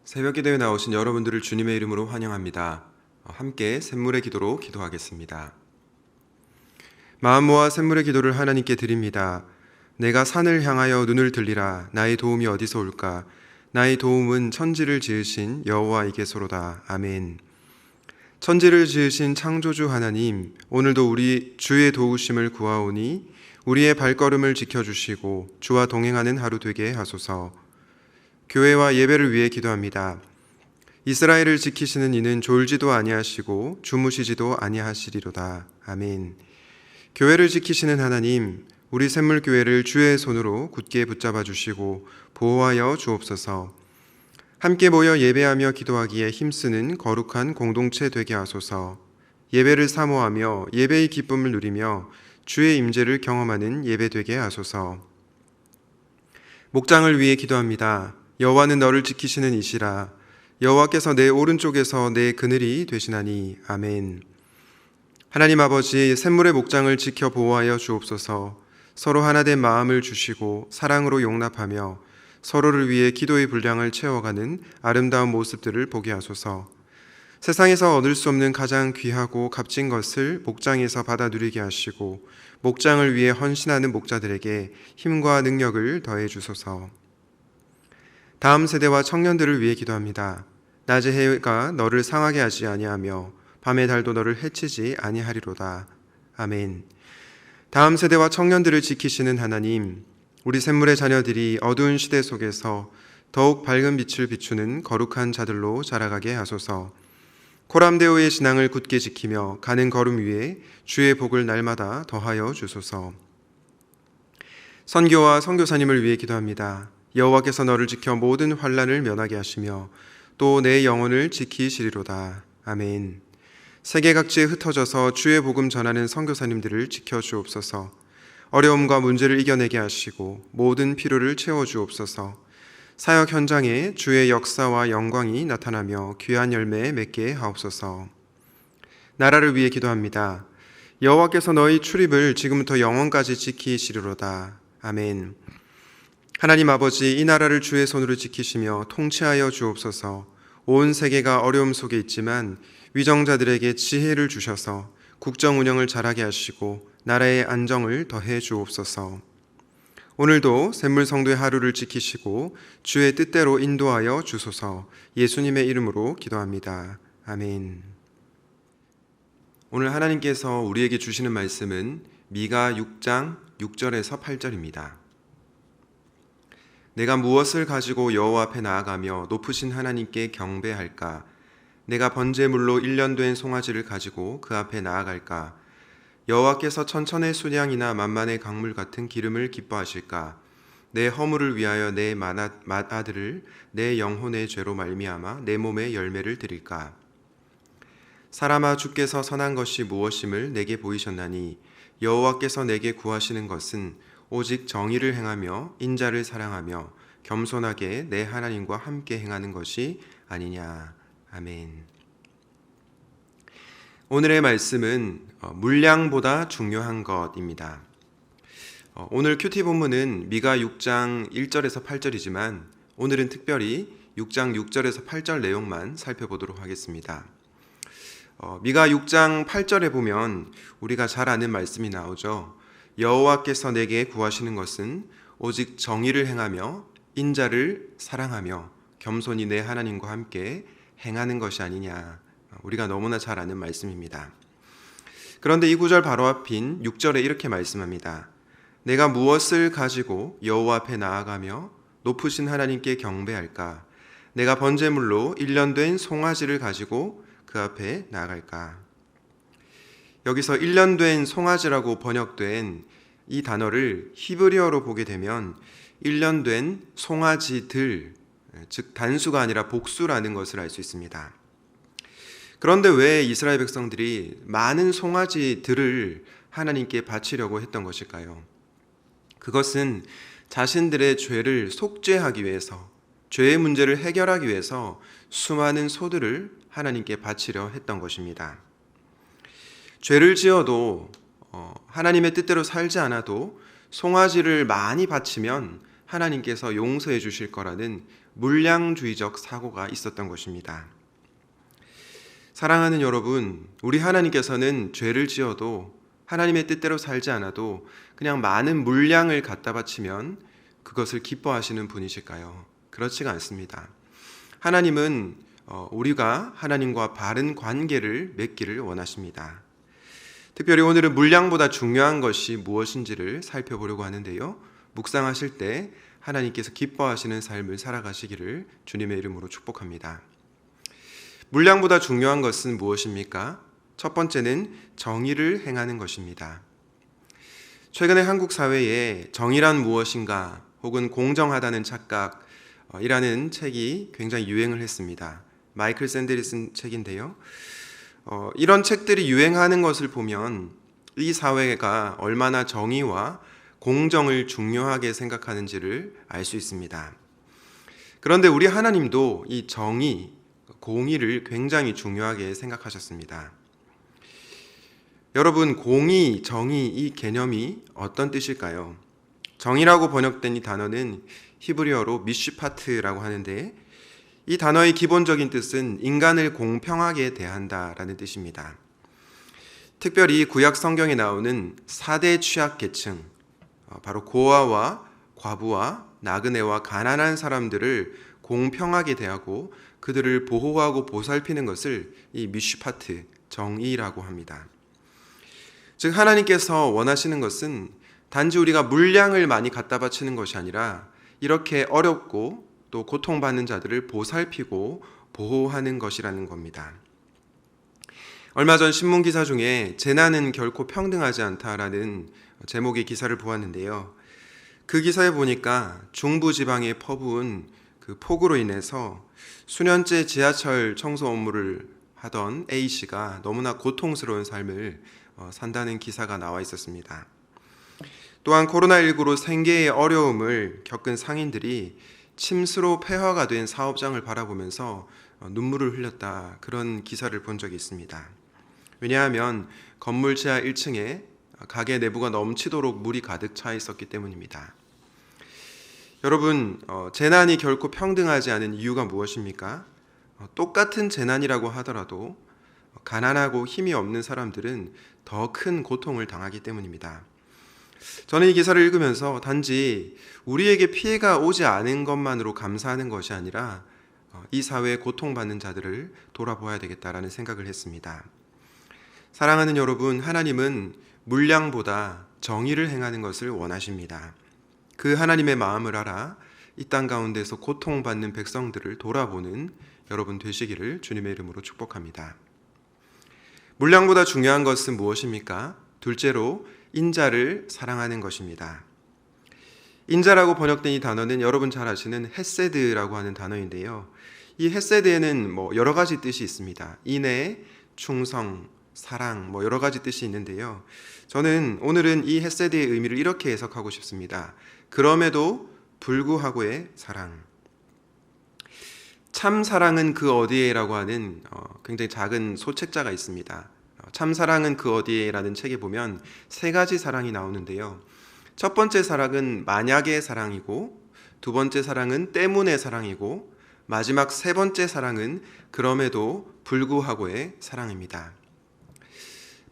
새벽기도에 나오신 여러분들을 주님의 이름으로 환영합니다. 함께 샘물의 기도로 기도하겠습니다. 마음 모아 샘물의 기도를 하나님께 드립니다. 내가 산을 향하여 눈을 들리라. 나의 도움이 어디서 올까? 나의 도움은 천지를 지으신 여호와에게서로다. 아멘. 천지를 지으신 창조주 하나님, 오늘도 우리 주의 도우심을 구하오니 우리의 발걸음을 지켜주시고 주와 동행하는 하루 되게 하소서. 교회와 예배를 위해 기도합니다. 이스라엘을 지키시는 이는 졸지도 아니하시고 주무시지도 아니하시리로다. 아멘. 교회를 지키시는 하나님, 우리 샘물교회를 주의 손으로 굳게 붙잡아 주시고 보호하여 주옵소서. 함께 모여 예배하며 기도하기에 힘쓰는 거룩한 공동체 되게 하소서. 예배를 사모하며 예배의 기쁨을 누리며 주의 임재를 경험하는 예배 되게 하소서. 목장을 위해 기도합니다. 여호와는 너를 지키시는 이시라. 여호와께서 내 오른쪽에서 내 그늘이 되시나니. 아멘. 하나님 아버지, 샘물의 목장을 지켜 보호하여 주옵소서. 서로 하나된 마음을 주시고 사랑으로 용납하며 서로를 위해 기도의 분량을 채워가는 아름다운 모습들을 보게 하소서. 세상에서 얻을 수 없는 가장 귀하고 값진 것을 목장에서 받아 누리게 하시고 목장을 위해 헌신하는 목자들에게 힘과 능력을 더해 주소서. 다음 세대와 청년들을 위해 기도합니다. 낮의 해가 너를 상하게 하지 아니하며 밤의 달도 너를 해치지 아니하리로다. 아멘. 다음 세대와 청년들을 지키시는 하나님, 우리 샘물의 자녀들이 어두운 시대 속에서 더욱 밝은 빛을 비추는 거룩한 자들로 자라가게 하소서. 코람데오의 신앙을 굳게 지키며 가는 걸음 위에 주의 복을 날마다 더하여 주소서. 선교와 선교사님을 위해 기도합니다. 여호와께서 너를 지켜 모든 환난을 면하게 하시며 또 내 영혼을 지키시리로다. 아멘. 세계 각지에 흩어져서 주의 복음 전하는 선교사님들을 지켜주옵소서. 어려움과 문제를 이겨내게 하시고 모든 필요를 채워주옵소서. 사역 현장에 주의 역사와 영광이 나타나며 귀한 열매 맺게 하옵소서. 나라를 위해 기도합니다. 여호와께서 너희 출입을 지금부터 영원까지 지키시리로다. 아멘. 하나님 아버지, 이 나라를 주의 손으로 지키시며 통치하여 주옵소서. 온 세계가 어려움 속에 있지만 위정자들에게 지혜를 주셔서 국정 운영을 잘하게 하시고 나라의 안정을 더해 주옵소서. 오늘도 샘물 성도의 하루를 지키시고 주의 뜻대로 인도하여 주소서. 예수님의 이름으로 기도합니다. 아멘. 오늘 하나님께서 우리에게 주시는 말씀은 미가 6장 6절에서 8절입니다. 내가 무엇을 가지고 여호와 앞에 나아가며 높으신 하나님께 경배할까? 내가 번제물로 1년 된 송아지를 가지고 그 앞에 나아갈까? 여호와께서 천천의 순양이나 만만의 강물 같은 기름을 기뻐하실까? 내 허물을 위하여 내 맏아들을 내 영혼의 죄로 말미암아 내 몸에 열매를 드릴까? 사람아, 주께서 선한 것이 무엇임을 내게 보이셨나니 여호와께서 내게 구하시는 것은 오직 정의를 행하며 인자를 사랑하며 겸손하게 내 하나님과 함께 행하는 것이 아니냐. 아멘. 오늘의 말씀은 물량보다 중요한 것입니다. 오늘 큐티 본문은 미가 6장 1절에서 8절이지만 오늘은 특별히 6장 6절에서 8절 내용만 살펴보도록 하겠습니다. 미가 6장 8절에 보면 우리가 잘 아는 말씀이 나오죠. 여호와께서 내게 구하시는 것은 오직 정의를 행하며 인자를 사랑하며 겸손히 내 하나님과 함께 행하는 것이 아니냐. 우리가 너무나 잘 아는 말씀입니다. 그런데 이 구절 바로 앞인 6절에 이렇게 말씀합니다. 내가 무엇을 가지고 여호와 앞에 나아가며 높으신 하나님께 경배할까? 내가 번제물로 1년 된 송아지를 가지고 그 앞에 나아갈까? 여기서 1년 된 송아지라고 번역된 이 단어를 히브리어로 보게 되면 1년 된 송아지들, 즉 단수가 아니라 복수라는 것을 알 수 있습니다. 그런데 왜 이스라엘 백성들이 많은 송아지들을 하나님께 바치려고 했던 것일까요? 그것은 자신들의 죄를 속죄하기 위해서, 죄의 문제를 해결하기 위해서 수많은 소들을 하나님께 바치려 했던 것입니다. 죄를 지어도 하나님의 뜻대로 살지 않아도 송아지를 많이 바치면 하나님께서 용서해 주실 거라는 물량주의적 사고가 있었던 것입니다. 사랑하는 여러분, 우리 하나님께서는 죄를 지어도 하나님의 뜻대로 살지 않아도 그냥 많은 물량을 갖다 바치면 그것을 기뻐하시는 분이실까요? 그렇지가 않습니다. 하나님은 우리가 하나님과 바른 관계를 맺기를 원하십니다. 특별히 오늘은 물량보다 중요한 것이 무엇인지를 살펴보려고 하는데요. 묵상하실 때 하나님께서 기뻐하시는 삶을 살아가시기를 주님의 이름으로 축복합니다. 물량보다 중요한 것은 무엇입니까? 첫 번째는 정의를 행하는 것입니다. 최근에 한국 사회에 정의란 무엇인가 혹은 공정하다는 착각이라는 책이 굉장히 유행을 했습니다. 마이클 샌델이 쓴 책인데요. 이런 책들이 유행하는 것을 보면 이 사회가 얼마나 정의와 공정을 중요하게 생각하는지를 알 수 있습니다. 그런데 우리 하나님도 이 정의, 공의를 굉장히 중요하게 생각하셨습니다. 여러분, 공의, 정의 이 개념이 어떤 뜻일까요? 정의라고 번역된 이 단어는 히브리어로 미슈파트라고 하는데 이 단어의 기본적인 뜻은 인간을 공평하게 대한다라는 뜻입니다. 특별히 구약 성경에 나오는 4대 취약계층, 바로 고아와 과부와 나그네와 가난한 사람들을 공평하게 대하고 그들을 보호하고 보살피는 것을 이 미슈파트, 정의라고 합니다. 즉 하나님께서 원하시는 것은 단지 우리가 물량을 많이 갖다 바치는 것이 아니라 이렇게 어렵고 또 고통받는 자들을 보살피고 보호하는 것이라는 겁니다. 얼마 전 신문 기사 중에 재난은 결코 평등하지 않다라는 제목의 기사를 보았는데요. 그 기사에 보니까 중부지방에 퍼부은 그 폭우로 인해서 수년째 지하철 청소 업무를 하던 A씨가 너무나 고통스러운 삶을 산다는 기사가 나와 있었습니다. 또한 코로나19로 생계의 어려움을 겪은 상인들이 침수로 폐허가 된 사업장을 바라보면서 눈물을 흘렸다, 그런 기사를 본 적이 있습니다. 왜냐하면 건물 지하 1층에 가게 내부가 넘치도록 물이 가득 차 있었기 때문입니다. 여러분, 재난이 결코 평등하지 않은 이유가 무엇입니까? 똑같은 재난이라고 하더라도 가난하고 힘이 없는 사람들은 더 큰 고통을 당하기 때문입니다. 저는 이 기사를 읽으면서 단지 우리에게 피해가 오지 않은 것만으로 감사하는 것이 아니라 이 사회에 고통받는 자들을 돌아보아야 되겠다라는 생각을 했습니다. 사랑하는 여러분, 하나님은 물량보다 정의를 행하는 것을 원하십니다. 그 하나님의 마음을 알아 이 땅 가운데서 고통받는 백성들을 돌아보는 여러분 되시기를 주님의 이름으로 축복합니다. 물량보다 중요한 것은 무엇입니까? 둘째로 인자를 사랑하는 것입니다. 인자라고 번역된 이 단어는 여러분 잘 아시는 헤세드라고 하는 단어인데요. 이 헤세드에는 여러 가지 뜻이 있습니다. 인애, 충성, 사랑, 여러 가지 뜻이 있는데요. 저는 오늘은 이 헤세드의 의미를 이렇게 해석하고 싶습니다. 그럼에도 불구하고의 사랑. 참 사랑은 그 어디에라고 하는 굉장히 작은 소책자가 있습니다. 참 사랑은 그 어디에라는 책에 보면 세 가지 사랑이 나오는데요. 첫 번째 사랑은 만약의 사랑이고, 두 번째 사랑은 때문의 사랑이고, 마지막 세 번째 사랑은 그럼에도 불구하고의 사랑입니다.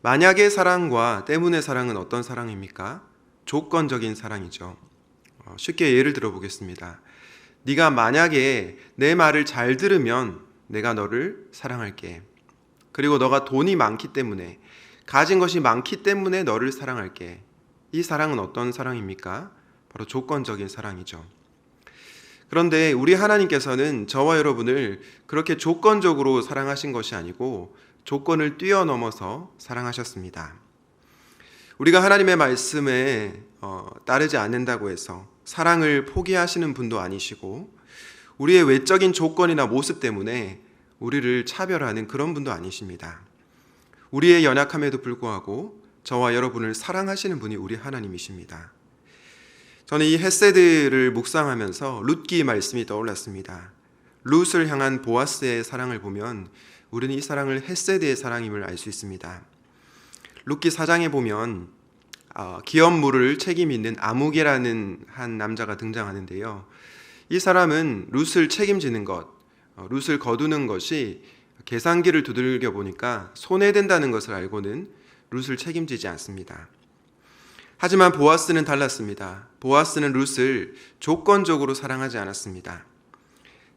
만약의 사랑과 때문의 사랑은 어떤 사랑입니까? 조건적인 사랑이죠. 쉽게 예를 들어 보겠습니다. 네가 만약에 내 말을 잘 들으면 내가 너를 사랑할게. 그리고 너가 돈이 많기 때문에, 가진 것이 많기 때문에 너를 사랑할게. 이 사랑은 어떤 사랑입니까? 바로 조건적인 사랑이죠. 그런데 우리 하나님께서는 저와 여러분을 그렇게 조건적으로 사랑하신 것이 아니고 조건을 뛰어넘어서 사랑하셨습니다. 우리가 하나님의 말씀에 따르지 않는다고 해서 사랑을 포기하시는 분도 아니시고, 우리의 외적인 조건이나 모습 때문에 우리를 차별하는 그런 분도 아니십니다. 우리의 연약함에도 불구하고 저와 여러분을 사랑하시는 분이 우리 하나님이십니다. 저는 이 헤세드를 묵상하면서 룻기 말씀이 떠올랐습니다. 룻을 향한 보아스의 사랑을 보면 우리는 이 사랑을 헤세드의 사랑임을 알 수 있습니다. 룻기 4장에 보면 기업물을 책임 있는 아무개라는 한 남자가 등장하는데요. 이 사람은 룻을 책임지는 것, 룻을 거두는 것이 계산기를 두들겨 보니까 손해된다는 것을 알고는 룻을 책임지지 않습니다. 하지만 보아스는 달랐습니다. 보아스는 룻을 조건적으로 사랑하지 않았습니다.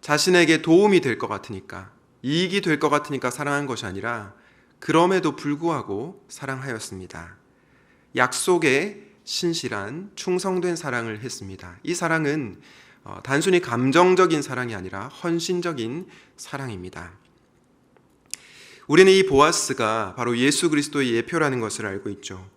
자신에게 도움이 될 것 같으니까, 이익이 될 것 같으니까 사랑한 것이 아니라 그럼에도 불구하고 사랑하였습니다. 약속에 신실한 충성된 사랑을 했습니다. 이 사랑은 단순히 감정적인 사랑이 아니라 헌신적인 사랑입니다. 우리는 이 보아스가 바로 예수 그리스도의 예표라는 것을 알고 있죠.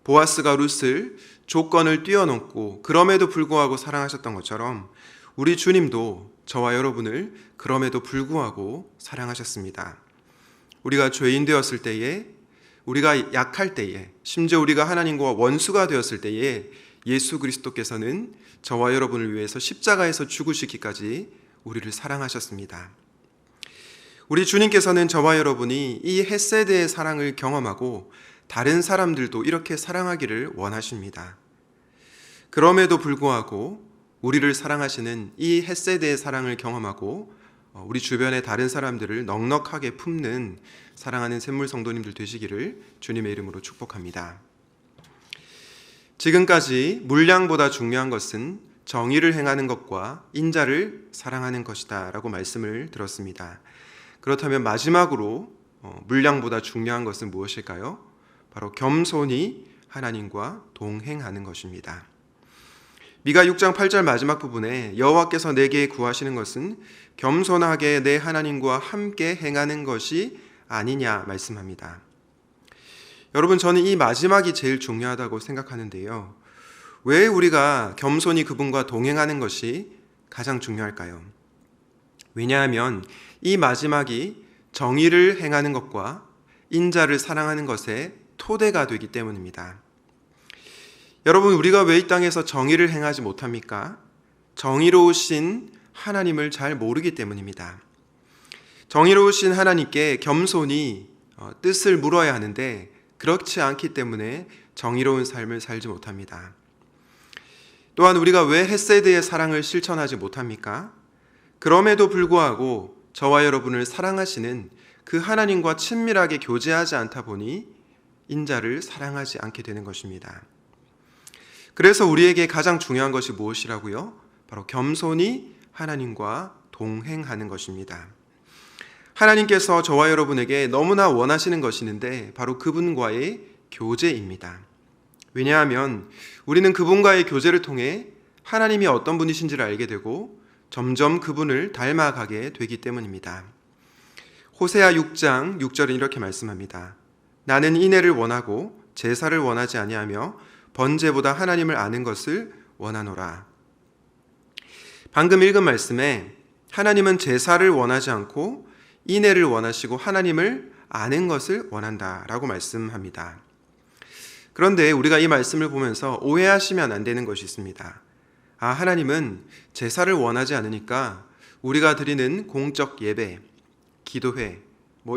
보아스가 룻을 조건을 뛰어넘고 그럼에도 불구하고 사랑하셨던 것처럼 우리 주님도 저와 여러분을 그럼에도 불구하고 사랑하셨습니다. 우리가 죄인 되었을 때에, 우리가 약할 때에, 심지어 우리가 하나님과 원수가 되었을 때에 예수 그리스도께서는 저와 여러분을 위해서 십자가에서 죽으시기까지 우리를 사랑하셨습니다. 우리 주님께서는 저와 여러분이 이 헤세드의 사랑을 경험하고 다른 사람들도 이렇게 사랑하기를 원하십니다. 그럼에도 불구하고 우리를 사랑하시는 이 헤세드의 사랑을 경험하고 우리 주변의 다른 사람들을 넉넉하게 품는 사랑하는 샘물 성도님들 되시기를 주님의 이름으로 축복합니다. 지금까지 물량보다 중요한 것은 정의를 행하는 것과 인자를 사랑하는 것이다 라고 말씀을 들었습니다. 그렇다면 마지막으로 물량보다 중요한 것은 무엇일까요? 바로 겸손히 하나님과 동행하는 것입니다. 미가 6장 8절 마지막 부분에 여호와께서 내게 구하시는 것은 겸손하게 내 하나님과 함께 행하는 것이 아니냐 말씀합니다. 여러분, 저는 이 마지막이 제일 중요하다고 생각하는데요. 왜 우리가 겸손히 그분과 동행하는 것이 가장 중요할까요? 왜냐하면 이 마지막이 정의를 행하는 것과 인자를 사랑하는 것의 토대가 되기 때문입니다. 여러분, 우리가 왜 이 땅에서 정의를 행하지 못합니까? 정의로우신 하나님을 잘 모르기 때문입니다. 정의로우신 하나님께 겸손히 뜻을 물어야 하는데 그렇지 않기 때문에 정의로운 삶을 살지 못합니다. 또한 우리가 왜 헤세드의 사랑을 실천하지 못합니까? 그럼에도 불구하고 저와 여러분을 사랑하시는 그 하나님과 친밀하게 교제하지 않다 보니 인자를 사랑하지 않게 되는 것입니다. 그래서 우리에게 가장 중요한 것이 무엇이라고요? 바로 겸손히 하나님과 동행하는 것입니다. 하나님께서 저와 여러분에게 너무나 원하시는 것이 있는데 바로 그분과의 교제입니다. 왜냐하면 우리는 그분과의 교제를 통해 하나님이 어떤 분이신지를 알게 되고 점점 그분을 닮아가게 되기 때문입니다. 호세아 6장 6절은 이렇게 말씀합니다. 나는 인애를 원하고 제사를 원하지 아니하며 번제보다 하나님을 아는 것을 원하노라. 방금 읽은 말씀에 하나님은 제사를 원하지 않고 인애를 원하시고 하나님을 아는 것을 원한다라고 말씀합니다. 그런데 우리가 이 말씀을 보면서 오해하시면 안 되는 것이 있습니다. 하나님은 제사를 원하지 않으니까 우리가 드리는 공적 예배, 기도회,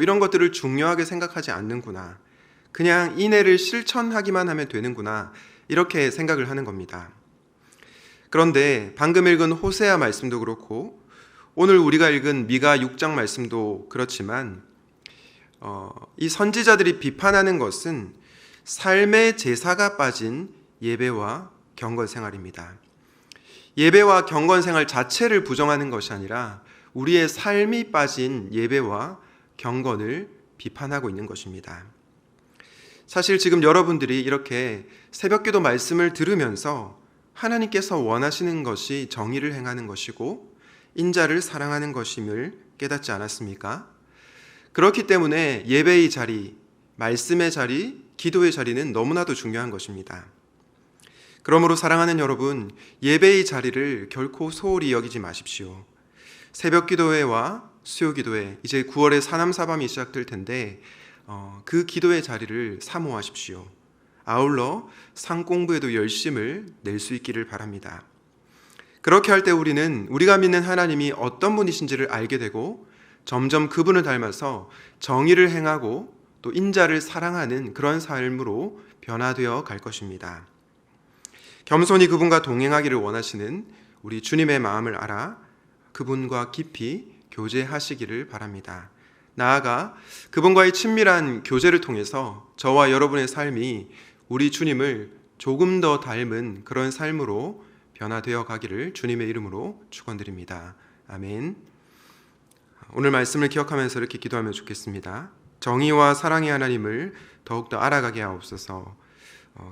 이런 것들을 중요하게 생각하지 않는구나. 그냥 인애를 실천하기만 하면 되는구나. 이렇게 생각을 하는 겁니다. 그런데 방금 읽은 호세아 말씀도 그렇고 오늘 우리가 읽은 미가 6장 말씀도 그렇지만 이 선지자들이 비판하는 것은 삶의 제사가 빠진 예배와 경건 생활입니다. 예배와 경건 생활 자체를 부정하는 것이 아니라 우리의 삶이 빠진 예배와 경건을 비판하고 있는 것입니다. 사실 지금 여러분들이 이렇게 새벽기도 말씀을 들으면서 하나님께서 원하시는 것이 정의를 행하는 것이고 인자를 사랑하는 것임을 깨닫지 않았습니까? 그렇기 때문에 예배의 자리, 말씀의 자리, 기도의 자리는 너무나도 중요한 것입니다. 그러므로 사랑하는 여러분, 예배의 자리를 결코 소홀히 여기지 마십시오. 새벽기도회와 수요기도회, 이제 9월에 사남사밤이 시작될 텐데 그 기도의 자리를 사모하십시오. 아울러 상공부에도 열심을 낼 수 있기를 바랍니다. 그렇게 할 때 우리는 우리가 믿는 하나님이 어떤 분이신지를 알게 되고 점점 그분을 닮아서 정의를 행하고 또 인자를 사랑하는 그런 삶으로 변화되어 갈 것입니다. 겸손히 그분과 동행하기를 원하시는 우리 주님의 마음을 알아 그분과 깊이 교제하시기를 바랍니다. 나아가 그분과의 친밀한 교제를 통해서 저와 여러분의 삶이 우리 주님을 조금 더 닮은 그런 삶으로 변화되어 가기를 주님의 이름으로 축원드립니다. 아멘. 오늘 말씀을 기억하면서 이렇게 기도하면 좋겠습니다. 정의와 사랑의 하나님을 더욱더 알아가게 하옵소서.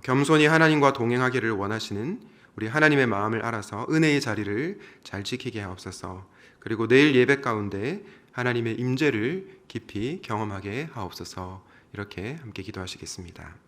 겸손히 하나님과 동행하기를 원하시는 우리 하나님의 마음을 알아서 은혜의 자리를 잘 지키게 하옵소서. 그리고 내일 예배 가운데 하나님의 임재를 깊이 경험하게 하옵소서. 이렇게 함께 기도하시겠습니다.